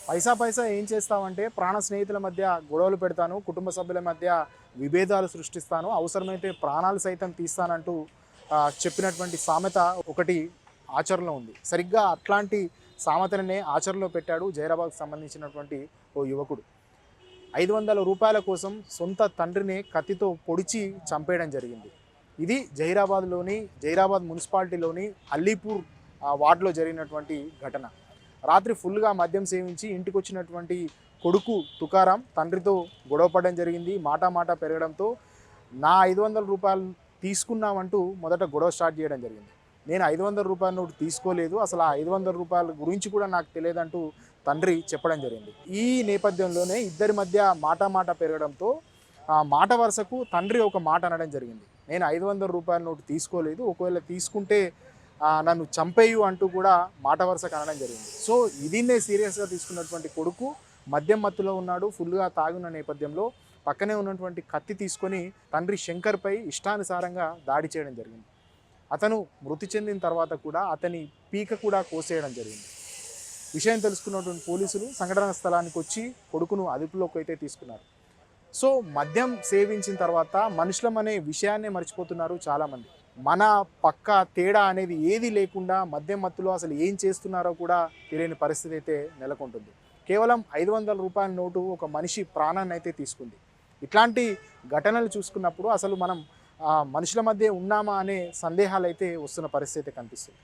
పైసా పైసా ఏం చేస్తావంటే ప్రాణ స్నేహితుల మధ్య గొడవలు పెడతాను, కుటుంబ సభ్యుల మధ్య విభేదాలు సృష్టిస్తాను, అవసరమైతే ప్రాణాలు సైతం తీస్తానంటూ చెప్పినటువంటి సామెత ఒకటి ఆచరణలో ఉంది. సరిగ్గా అట్లాంటి సామెతనే ఆచరణలో పెట్టాడు జైరాబాద్కు సంబంధించినటువంటి ఓ యువకుడు. 500 రూపాయల కోసం సొంత తండ్రిని కత్తితో పొడిచి చంపేయడం జరిగింది. ఇది జైరాబాద్ మున్సిపాలిటీలోని అల్లీపూర్ వార్డులో జరిగినటువంటి ఘటన. రాత్రి ఫుల్గా మద్యం సేవించి ఇంటికొచ్చినటువంటి కొడుకు తుకారాం తండ్రితో గొడవపడడం జరిగింది. మాట పెరగడంతో నా 500 రూపాయలు తీసుకున్నామంటూ మొదట గొడవ స్టార్ట్ చేయడం జరిగింది. నేను 500 రూపాయల నోటు తీసుకోలేదు, అసలు ఆ 500 రూపాయల గురించి కూడా నాకు తెలియదంటూ తండ్రి చెప్పడం జరిగింది. ఈ నేపథ్యంలోనే ఇద్దరి మధ్య మాట పెరగడంతో ఆ మాట వరుసకు తండ్రి ఒక మాట అనడం జరిగింది. నేను 500 రూపాయల నోటు తీసుకోలేదు, ఒకవేళ తీసుకుంటే నన్ను చంపేయు అంటూ కూడా మాట వరుసకు అనడం జరిగింది. సో దీన్నే సీరియస్గా తీసుకున్నటువంటి కొడుకు మద్యం మత్తులో ఉన్నాడు, ఫుల్గా తాగున్న నేపథ్యంలో పక్కనే ఉన్నటువంటి కత్తి తీసుకొని తండ్రి శంకర్పై ఇష్టానుసారంగా దాడి చేయడం జరిగింది. అతను మృతి చెందిన తర్వాత కూడా అతని పీక కూడా కోసేయడం జరిగింది. విషయం తెలుసుకున్నటువంటి పోలీసులు సంఘటనా స్థలానికి వచ్చి కొడుకును అదుపులోకి అయితే తీసుకున్నారు. సో మద్యం సేవించిన తర్వాత మనుషులం అనే విషయాన్నే మర్చిపోతున్నారు చాలామంది. మన పక్క తేడా అనేది ఏది లేకుండా మద్యం మత్తులో అసలు ఏం చేస్తున్నారో కూడా తెలియని పరిస్థితి అయితే నెలకొంటుంది. కేవలం 500 రూపాయల నోటు ఒక మనిషి ప్రాణాన్ని అయితే తీసుకుంది. ఇట్లాంటి ఘటనలు చూసుకున్నప్పుడు అసలు మనం మనుషుల మధ్య ఉన్నామా అనే సందేహాలు అయితే వస్తున్న పరిస్థితి కనిపిస్తుంది.